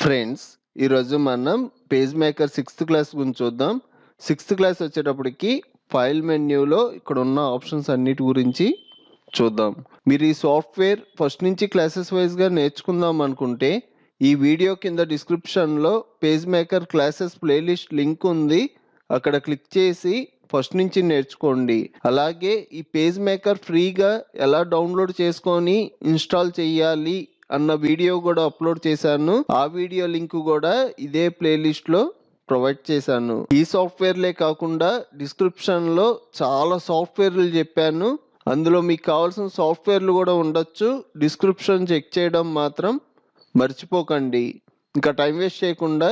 Friends, ఈరోజు మనం page maker 6th class గురించి చూద్దాం. 6th క్లాస్ వచ్చేటప్పటికి ఫైల్ మెన్యూలో ఇక్కడ ఉన్న ఆప్షన్స్ అన్నిటి గురించి చూద్దాం. మీరు ఈ సాఫ్ట్వేర్ ఫస్ట్ నుంచి క్లాసెస్ వైజ్గా నేర్చుకుందాం అనుకుంటే ఈ వీడియో కింద డిస్క్రిప్షన్లో page maker classes playlist link ఉంది. అక్కడ క్లిక్ చేసి ఫస్ట్ నుంచి నేర్చుకోండి. అలాగే ఈ పేజ్ మేకర్ ఫ్రీగా ఎలా డౌన్లోడ్ చేసుకొని ఇన్స్టాల్ చేయాలి అన్న వీడియో కూడా అప్లోడ్ చేశాను. ఆ వీడియో లింక్ కూడా ఇదే ప్లేలిస్ట్ లో ప్రొవైడ్ చేశాను. ఈ సాఫ్ట్వేర్లే కాకుండా డిస్క్రిప్షన్ లో చాలా సాఫ్ట్వేర్లు చెప్పాను. అందులో మీకు కావాల్సిన సాఫ్ట్వేర్లు కూడా ఉండొచ్చు. డిస్క్రిప్షన్ చెక్ చేయడం మాత్రం మర్చిపోకండి. ఇంకా టైం వేస్ట్ చేయకుండా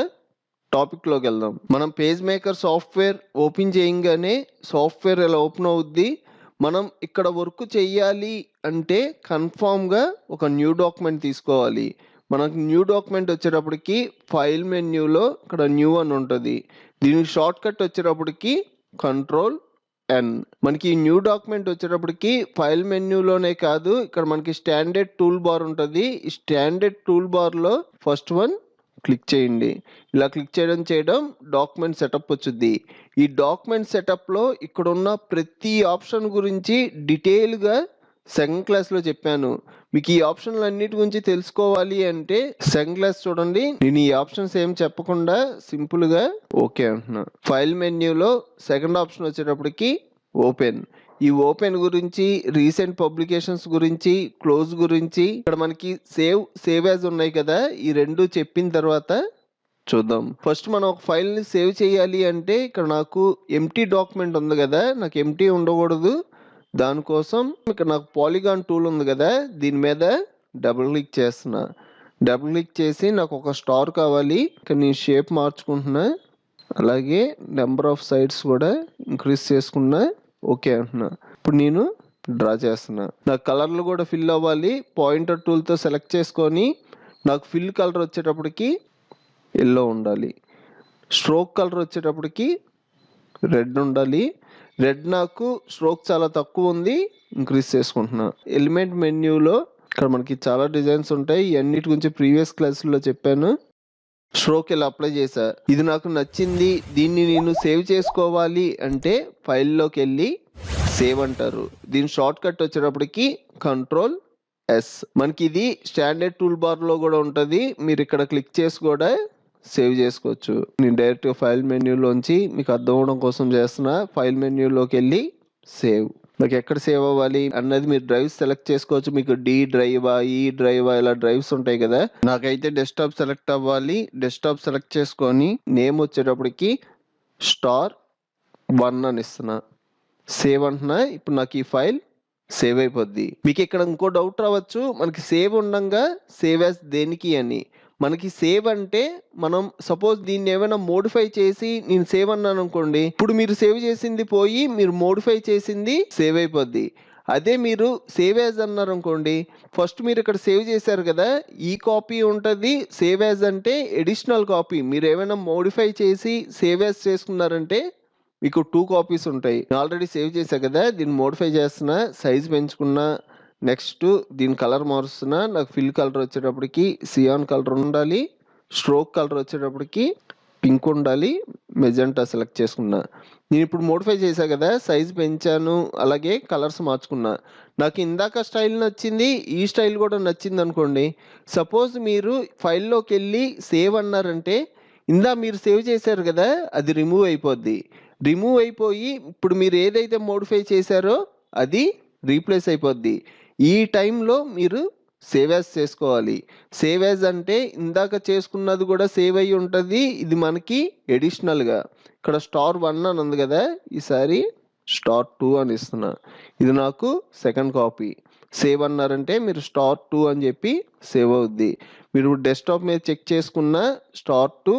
టాపిక్ లోకి వెళ్దాం. మనం పేజ్ మేకర్ సాఫ్ట్వేర్ ఓపెన్ చేయగానే సాఫ్ట్వేర్ ఎలా ఓపెన్ అవుద్ది. మనం ఇక్కడ వర్క్ చెయ్యాలి అంటే కన్ఫామ్గా ఒక న్యూ డాక్యుమెంట్ తీసుకోవాలి. మనకు న్యూ డాక్యుమెంట్ వచ్చేటప్పటికి ఫైల్ మెన్యూలో ఇక్కడ న్యూ అని ఉంటుంది. దీనికి షార్ట్ కట్ వచ్చేటప్పటికి Ctrl+N. మనకి ఈ న్యూ డాక్యుమెంట్ వచ్చేటప్పటికి ఫైల్ మెన్యూలోనే కాదు, ఇక్కడ మనకి స్టాండర్డ్ టూల్ బార్ ఉంటుంది. ఈ స్టాండర్డ్ టూల్ బార్లో ఫస్ట్ వన్ క్లిక్ చేయండి. ఇలా క్లిక్ చేయడం డాక్యుమెంట్ సెటప్ వచ్చింది. ఈ డాక్యుమెంట్ సెటప్లో ఇక్కడ ఉన్న ప్రతి ఆప్షన్ గురించి డీటెయిల్గా సెకండ్ క్లాస్లో చెప్పాను. మీకు ఈ ఆప్షన్లు అన్నిటి గురించి తెలుసుకోవాలి అంటే సెకండ్ క్లాస్ చూడండి. నేను ఈ ఆప్షన్స్ ఏం చెప్పకుండా సింపుల్గా ఓకే అంటున్నా. ఫైల్ మెన్యూలో సెకండ్ ఆప్షన్ వచ్చేటప్పటికి ఓపెన్. ఈ ఓపెన్ గురించి, రీసెంట్ పబ్లికేషన్స్ గురించి, క్లోజ్ గురించి, ఇక్కడ మనకి సేవ్ యాజ్ ఉన్నాయి కదా, ఈ రెండు చెప్పిన తర్వాత చూద్దాం. ఫస్ట్ మనం ఒక ఫైల్ని సేవ్ చేయాలి అంటే ఇక్కడ నాకు ఎంటీ డాక్యుమెంట్ ఉంది కదా, నాకు ఎంటీ ఉండకూడదు. దానికోసం ఇక్కడ నాకు పాలిగాన్ టూల్ ఉంది కదా, దీని మీద డబుల్ క్లిక్ చేస్తున్నా. డబుల్ క్లిక్ చేసి నాకు ఒక స్టార్ కావాలి. ఇక్కడ నేను షేప్ మార్చుకుంటున్నా. అలాగే నెంబర్ ఆఫ్ సైడ్స్ కూడా ఇంక్రీజ్ చేసుకున్నా. ఓకే అంటున్నా. ఇప్పుడు నేను డ్రా చేస్తున్నా. నాకు కలర్లు కూడా ఫిల్ అవ్వాలి. పాయింటర్ టూల్తో సెలెక్ట్ చేసుకొని నాకు ఫిల్ కలర్ వచ్చేటప్పటికి ఎల్లో ఉండాలి. స్ట్రోక్ కలర్ వచ్చేటప్పటికి రెడ్ ఉండాలి. రెడ్ నాకు స్ట్రోక్ చాలా తక్కువ ఉంది, ఇంక్రీజ్ చేసుకుంటున్నా. ఎలిమెంట్ మెన్యూలో ఇక్కడ మనకి చాలా డిజైన్స్ ఉంటాయి. ఈ అన్నిటి గురించి ప్రీవియస్ క్లాసుల్లో చెప్పాను. స్ట్రోక్ ఇలా అప్లై చేశా. ఇది నాకు నచ్చింది, దీన్ని నేను సేవ్ చేసుకోవాలి అంటే ఫైల్లోకి వెళ్ళి సేవ్ అంటారు. దీని షార్ట్ కట్ వచ్చేటప్పటికి Ctrl+S. మనకి ఇది స్టాండర్డ్ టూల్ బార్లో కూడా ఉంటుంది. మీరు ఇక్కడ క్లిక్ చేసి కూడా సేవ్ చేసుకోవచ్చు. నేను డైరెక్ట్ ఫైల్ మెన్యూలోంచి మీకు అర్థం అవడం కోసం చేస్తున్నా. ఫైల్ మెన్యూలోకి వెళ్ళి సేవ్. నాకు ఎక్కడ సేవ్ అవ్వాలి అన్నది మీరు డ్రైవ్స్ సెలెక్ట్ చేసుకోవచ్చు. మీకు డి డ్రైవా, ఈ డ్రైవా, ఇలా డ్రైవ్స్ ఉంటాయి కదా. నాకైతే డెస్క్టాప్ సెలెక్ట్ అవ్వాలి. డెస్క్టాప్ సెలెక్ట్ చేసుకొని నేమ్ వచ్చేటప్పటికి *1 అని ఇస్తున్నా. సేవ్ అంటున్నా. ఇప్పుడు నాకు ఈ ఫైల్ సేవ్ అయిపోద్ది. మీకు ఇక్కడ ఇంకో డౌట్ రావచ్చు, మనకి సేవ్ ఉండగా సేవ్ యాజ్ దేనికి అని. మనకి సేవ్ అంటే మనం సపోజ్ దీన్ని ఏమైనా మోడిఫై చేసి నేను సేవ్ అన్నాను అనుకోండి, ఇప్పుడు మీరు సేవ్ చేసింది పోయి మీరు మోడిఫై చేసింది సేవ్ అయిపోద్ది. అదే మీరు సేవ్ యాజ్ అన్నారు అనుకోండి, ఫస్ట్ మీరు ఇక్కడ సేవ్ చేశారు కదా, ఈ కాపీ ఉంటుంది. సేవ్ యాజ్ అంటే ఎడిషనల్ కాపీ. మీరు ఏమైనా మోడిఫై చేసి సేవ్ యాజ్ చేసుకున్నారంటే మీకు 2 కాపీస్ ఉంటాయి. ఆల్రెడీ సేవ్ చేశా కదా, దీన్ని మోడిఫై చేస్తున్నా, సైజ్ పెంచుకున్నా. నెక్స్ట్ దీని కలర్ మారుస్తున్నా. నాకు ఫిల్ కలర్ వచ్చేటప్పటికి సియాన్ కలర్ ఉండాలి. స్ట్రోక్ కలర్ వచ్చేటప్పటికి పింక్ ఉండాలి. మెజెంటా సెలెక్ట్ చేసుకున్నా. నేను ఇప్పుడు మోడిఫై చేశా కదా, సైజ్ పెంచాను, అలాగే కలర్స్ మార్చుకున్నా. నాకు ఇందాక స్టైల్ నచ్చింది, ఈ స్టైల్ కూడా నచ్చింది అనుకోండి. సపోజ్ మీరు ఫైల్లోకి వెళ్ళి సేవ్ అన్నారంటే మీరు సేవ్ చేశారు కదా, అది రిమూవ్ అయిపోద్ది. రిమూవ్ అయిపోయి ఇప్పుడు మీరు ఏదైతే మోడిఫై చేశారో అది రీప్లేస్ అయిపోద్ది. ఈ టైంలో మీరు సేవ్ యాజ్ చేసుకోవాలి. సేవ్ యాజ్ అంటే ఇందాక చేసుకున్నది కూడా సేవ్ అయ్యి ఉంటుంది. ఇది మనకి ఎడిషనల్గా ఇక్కడ *1 అని ఉంది కదా, ఈసారి *2 అని ఇస్తున్నా. ఇది నాకు సెకండ్ కాపీ. సేవ్ అన్నారంటే మీరు *2 అని చెప్పి సేవ్ అవుద్ది. మీరు డెస్క్టాప్ మీద చెక్ చేసుకున్న *2,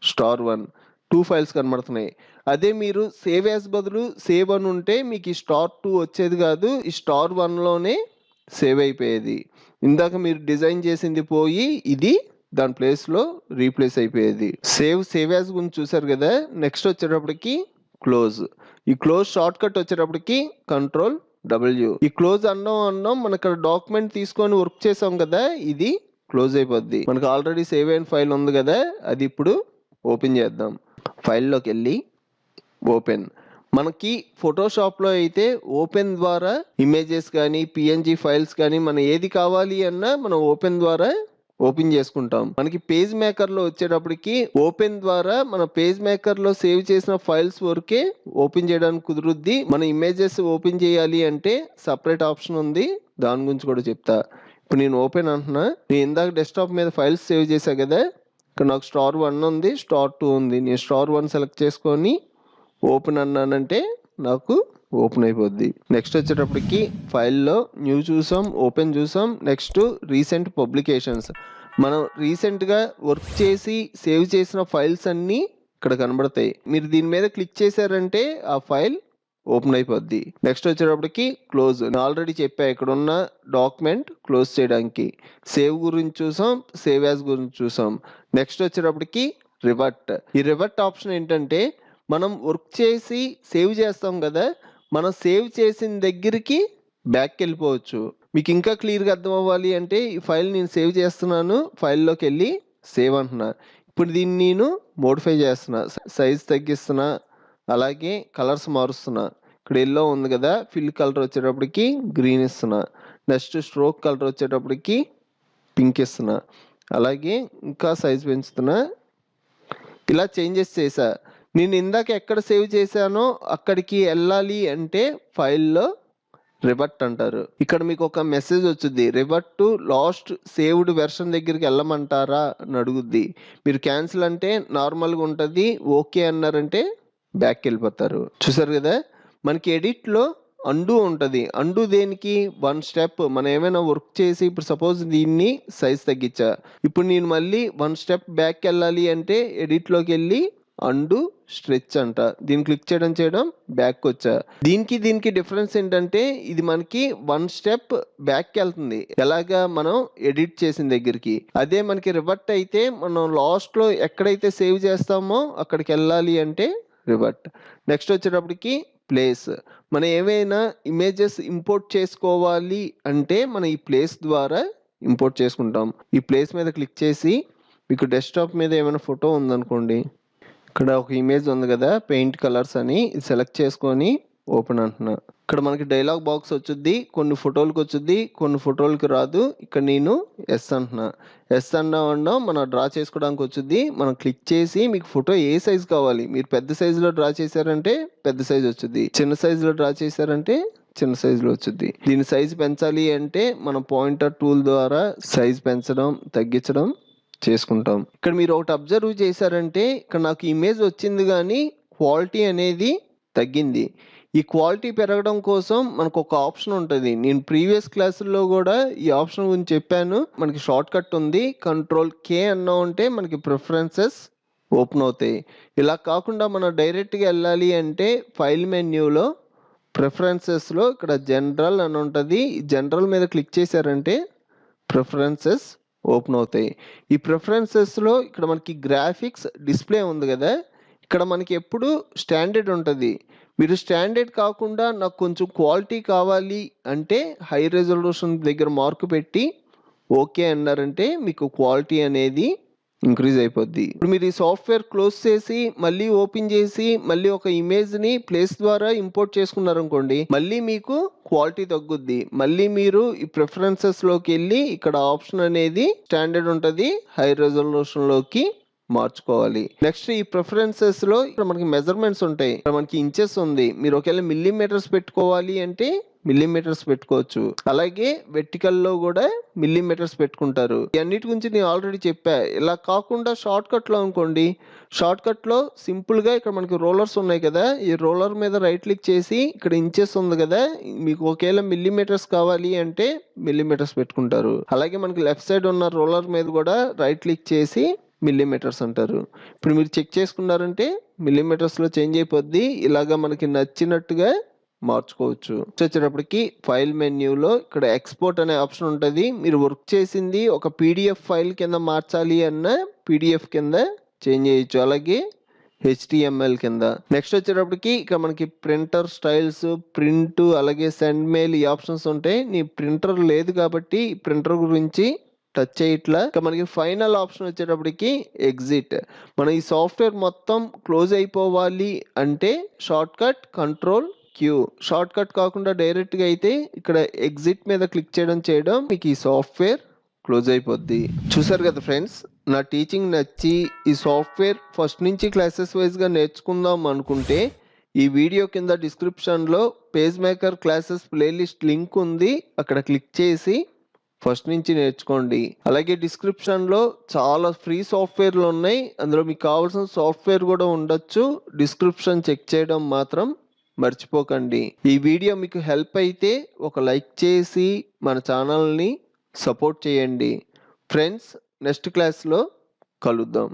*1 2 ఫైల్స్ కనబడుతున్నాయి. అదే మీరు సేవ్ యాజ్ బదులు సేవ్ అని ఉంటే మీకు ఈ *2 వచ్చేది కాదు, ఈ *1లోనే సేవ్ అయిపోయేది. ఇందాక మీరు డిజైన్ చేసింది పోయి ఇది దాని ప్లేస్లో రీప్లేస్ అయిపోయేది. సేవ్ యాజ్ గురించి చూసారు కదా. నెక్స్ట్ వచ్చేటప్పటికి క్లోజ్. ఈ క్లోజ్ షార్ట్ కట్ వచ్చేటప్పటికి Ctrl+W. ఈ క్లోజ్ అన్నాం మనం ఇక్కడ డాక్యుమెంట్ తీసుకొని వర్క్ చేసాం కదా, ఇది క్లోజ్ అయిపోద్ది. మనకు ఆల్రెడీ సేవ్ అయిన ఫైల్ ఉంది కదా, అది ఇప్పుడు ఓపెన్ చేద్దాం. ఫైల్లోకి వెళ్ళి ఓపెన్. మనకి ఫోటోషాప్లో అయితే ఓపెన్ ద్వారా ఇమేజెస్ కానీ పిఎన్జి ఫైల్స్ కానీ మనం ఏది కావాలి అన్నా మనం ఓపెన్ ద్వారా ఓపెన్ చేసుకుంటాం. మనకి పేజ్ మేకర్లో వచ్చేటప్పటికి ఓపెన్ ద్వారా మన పేజ్ మేకర్లో సేవ్ చేసిన ఫైల్స్ వరకే ఓపెన్ చేయడానికి కుదురుద్ది. మన ఇమేజెస్ ఓపెన్ చేయాలి అంటే సపరేట్ ఆప్షన్ ఉంది, దాని గురించి కూడా చెప్తా. ఇప్పుడు నేను ఓపెన్ అంటున్నా. నేను ఇందాక డెస్క్టాప్ మీద ఫైల్స్ సేవ్ చేశా కదా, ఇక్కడ నాకు స్టార్ 1 ఉంది, స్టార్ 2 ఉంది. నేను స్టార్ 1 సెలెక్ట్ చేసుకొని ఓపెన్ అన్నానంటే నాకు ఓపెన్ అయిపోద్ది. నెక్స్ట్ వచ్చేటప్పటికి ఫైల్లో న్యూ చూసాం, ఓపెన్ చూసాం. Next recent publications. మనం రీసెంట్గా వర్క్ చేసి సేవ్ చేసిన ఫైల్స్ అన్నీ ఇక్కడ కనబడతాయి. మీరు దీని మీద క్లిక్ చేశారంటే ఆ ఫైల్ ఓపెన్ అయిపోద్ది. నెక్స్ట్ వచ్చేటప్పటికి క్లోజ్. నేను ఆల్రెడీ చెప్పా ఇక్కడ ఉన్న డాక్యుమెంట్ క్లోజ్ చేయడానికి. సేవ్ గురించి చూసాం, సేవ్ యాజ్ గురించి చూసాం. నెక్స్ట్ వచ్చేటప్పటికి రివర్ట్. ఈ రివర్ట్ ఆప్షన్ ఏంటంటే మనం వర్క్ చేసి సేవ్ చేస్తాం కదా, మనం సేవ్ చేసిన దగ్గరికి బ్యాక్కి వెళ్ళిపోవచ్చు. మీకు ఇంకా క్లియర్గా అర్థం అవ్వాలి అంటే ఈ ఫైల్ నేను సేవ్ చేస్తున్నాను, ఫైల్లోకి వెళ్ళి సేవ్ అంటున్నా. ఇప్పుడు దీన్ని నేను మోడిఫై చేస్తున్నా, సైజ్ తగ్గిస్తున్నా, అలాగే కలర్స్ మారుస్తున్నా. ఇక్కడ ఎల్లో ఉంది కదా, ఫిల్ కలర్ వచ్చేటప్పటికి గ్రీన్ ఇస్తున్నా. నెక్స్ట్ స్ట్రోక్ కలర్ వచ్చేటప్పటికి పింక్ ఇస్తున్నా. అలాగే ఇంకా సైజ్ పెంచుతున్నా. ఇలా చేంజెస్ చేశా. నేను ఇందాక ఎక్కడ సేవ్ చేశానో అక్కడికి వెళ్ళాలి అంటే ఫైల్లో రివర్ట్ అంటారు. ఇక్కడ మీకు ఒక మెసేజ్ వచ్చింది, revert to last saved version దగ్గరికి వెళ్ళమంటారా అని అడుగుద్ది. మీరు క్యాన్సిల్ అంటే నార్మల్గా ఉంటుంది, ఓకే అన్నారంటే బ్యాక్కి వెళ్ళిపోతారు. చూసారు కదా, మనకి ఎడిట్లో అండు ఉంటుంది. అండు దేనికి? 1 స్టెప్. మనం ఏమైనా వర్క్ చేసి ఇప్పుడు సపోజ్ దీన్ని సైజ్ తగ్గించా, ఇప్పుడు నేను మళ్ళీ 1 స్టెప్ బ్యాక్ వెళ్ళాలి అంటే ఎడిట్లోకి వెళ్ళి అండు స్ట్రెచ్ అంట, దీన్ని క్లిక్ చేయడం బ్యాక్ వచ్చా. దీనికి డిఫరెన్స్ ఏంటంటే ఇది మనకి 1 స్టెప్ బ్యాక్ వెళ్తుంది, ఎలాగా మనం ఎడిట్ చేసిన దగ్గరికి. అదే మనకి రివర్ట్ అయితే మనం లాస్ట్లో ఎక్కడైతే సేవ్ చేస్తామో అక్కడికి వెళ్ళాలి అంటే రివర్ట్. నెక్స్ట్ వచ్చేటప్పటికి ప్లేస్. మనం ఏమైనా ఇమేజెస్ ఇంపోర్ట్ చేసుకోవాలి అంటే మనం ఈ ప్లేస్ ద్వారా ఇంపోర్ట్ చేసుకుంటాం. ఈ ప్లేస్ మీద క్లిక్ చేసి మీకు డెస్క్టాప్ మీద ఏమైనా ఫోటో ఉందనుకోండి, ఇక్కడ ఒక ఇమేజ్ ఉంది కదా పెయింట్ కలర్స్ అని, సెలెక్ట్ చేసుకొని ఓపెన్ అంటున్నా. ఇక్కడ మనకి డైలాగ్ బాక్స్ వచ్చుద్ది, కొన్ని ఫోటోలకు వచ్చుద్ది, కొన్ని ఫోటోలకి రాదు. ఇక్కడ నేను ఎస్ అంటున్నా. ఎస్ అన్నాం మనం డ్రా చేసుకోవడానికి వచ్చుద్ది. మనం క్లిక్ చేసి మీకు ఫోటో ఏ సైజ్ కావాలి, మీరు పెద్ద సైజులో డ్రా చేశారంటే పెద్ద సైజ్ వచ్చుద్ది, చిన్న సైజులో డ్రా చేశారంటే చిన్న సైజులో వచ్చుద్ది. దీని సైజ్ పెంచాలి అంటే మనం పాయింటర్ టూల్ ద్వారా సైజ్ పెంచడం తగ్గించడం చేసుకుంటాం. ఇక్కడ మీరు ఒకటి అబ్జర్వ్ చేశారంటే ఇక్కడ నాకు ఇమేజ్ వచ్చింది కానీ క్వాలిటీ అనేది తగ్గింది. ఈ క్వాలిటీ పెరగడం కోసం మనకు ఒక ఆప్షన్ ఉంటుంది. నేను ప్రీవియస్ క్లాసుల్లో కూడా ఈ ఆప్షన్ గురించి చెప్పాను. మనకి షార్ట్ కట్ ఉంది, Ctrl+K అన్నా ఉంటే మనకి ప్రిఫరెన్సెస్ ఓపెన్ అవుతాయి. ఇలా కాకుండా మనం డైరెక్ట్గా వెళ్ళాలి అంటే ఫైల్ మెన్యూలో ప్రిఫరెన్సెస్లో ఇక్కడ జనరల్ అని ఉంటుంది. జనరల్ మీద క్లిక్ చేశారంటే ప్రిఫరెన్సెస్ ఓపెన్ అవుతాయి. ఈ ప్రిఫరెన్సెస్లో ఇక్కడ మనకి గ్రాఫిక్స్ డిస్ప్లే ఉంది కదా, ఇక్కడ మనకి ఎప్పుడు స్టాండర్డ్ ఉంటుంది. మీరు స్టాండర్డ్ కాకుండా నాకు కొంచెం క్వాలిటీ కావాలి అంటే హై రెజల్యూషన్ దగ్గర మార్కు పెట్టి ఓకే అన్నారంటే మీకు క్వాలిటీ అనేది ఇంక్రీజ్ అయిపోద్ది. ఇప్పుడు మీరు ఈ సాఫ్ట్వేర్ క్లోజ్ చేసి మళ్ళీ ఓపెన్ చేసి మళ్ళీ ఒక ఇమేజ్ని ప్లేస్ ద్వారా ఇంపోర్ట్ చేసుకున్నారనుకోండి, మళ్ళీ మీకు క్వాలిటీ తగ్గుద్ది. మళ్ళీ మీరు ఈ ప్రిఫరెన్సెస్లోకి వెళ్ళి ఇక్కడ ఆప్షన్ అనేది స్టాండర్డ్ ఉంటుంది, హై రెజల్యూషన్లోకి మార్చుకోవాలి. నెక్స్ట్ ఈ ప్రిఫరెన్సెస్లో ఇక్కడ మనకి మెజర్మెంట్స్ ఉంటాయి. ఇక్కడ మనకి ఇంచెస్ ఉంది, మీరు ఒకవేళ మిల్లీమీటర్స్ పెట్టుకోవాలి అంటే మిల్లీమీటర్స్ పెట్టుకోవచ్చు. అలాగే వెర్టికల్లో కూడా మిల్లీమీటర్స్ పెట్టుకుంటారు. అన్నిటి గురించి నేను ఆల్రెడీ చెప్పా. ఇలా కాకుండా షార్ట్ కట్లో అనుకోండి, షార్ట్ కట్లో సింపుల్గా ఇక్కడ మనకి రోలర్స్ ఉన్నాయి కదా, ఈ రోలర్ మీద రైట్ క్లిక్ చేసి ఇక్కడ ఇంచెస్ ఉంది కదా, మీకు ఒకవేళ మిల్లీమీటర్స్ కావాలి అంటే మిల్లీమీటర్స్ పెట్టుకుంటారు. అలాగే మనకి లెఫ్ట్ సైడ్ ఉన్న రోలర్ మీద కూడా రైట్ క్లిక్ చేసి మిల్లీమీటర్స్ అంటారు. ఇప్పుడు మీరు చెక్ చేసుకున్నారంటే మిల్లీమీటర్స్లో చేంజ్ అయిపోద్ది. ఇలాగా మనకి నచ్చినట్టుగా మార్చుకోవచ్చు. వచ్చేటప్పటికి ఫైల్ మెన్యూలో ఇక్కడ ఎక్స్పోర్ట్ అనే ఆప్షన్ ఉంటుంది. మీరు వర్క్ చేసింది ఒక పీడిఎఫ్ ఫైల్ కింద మార్చాలి అన్న పీడిఎఫ్ కింద చేంజ్ చేయొచ్చు, అలాగే HTML కింద. నెక్స్ట్ వచ్చేటప్పటికి ఇక్కడ మనకి ప్రింటర్ స్టైల్స్, ప్రింట్, అలాగే సెండ్ మెయిల్ ఈ ఆప్షన్స్ ఉంటాయి. నీ ప్రింటర్ లేదు కాబట్టి ప్రింటర్ గురించి టచ్ చేయట్లా. ఇక మనకి ఫైనల్ ఆప్షన్ వచ్చేటప్పటికి ఎగ్జిట్. మనం ఈ సాఫ్ట్వేర్ మొత్తం క్లోజ్ అయిపోవాలి అంటే short cut control Q. Short cut కాకుండా డైరెక్ట్గా అయితే ఇక్కడ ఎగ్జిట్ మీద క్లిక్ చేయడం మీకు ఈ సాఫ్ట్వేర్ క్లోజ్ అయిపోద్ది. చూసారు కదా ఫ్రెండ్స్, నా టీచింగ్ నచ్చి ఈ సాఫ్ట్వేర్ ఫస్ట్ నుంచి క్లాసెస్ వైజ్గా నేర్చుకుందాం అనుకుంటే ఈ వీడియో కింద డిస్క్రిప్షన్లో page maker classes playlist link ఉంది, అక్కడ క్లిక్ చేసి ఫస్ట్ నుంచి నేర్చుకోండి. అలాగే డిస్క్రిప్షన్లో చాలా ఫ్రీ సాఫ్ట్వేర్లు ఉన్నాయి, అందులో మీకు కావాల్సిన సాఫ్ట్వేర్ కూడా ఉండొచ్చు. డిస్క్రిప్షన్ చెక్ చేయడం మాత్రం మర్చిపోకండి. ఈ వీడియో మీకు హెల్ప్ అయితే ఒక లైక్ చేసి మన ఛానల్ని సపోర్ట్ చేయండి. ఫ్రెండ్స్, నెక్స్ట్ క్లాస్లో కలుద్దాం.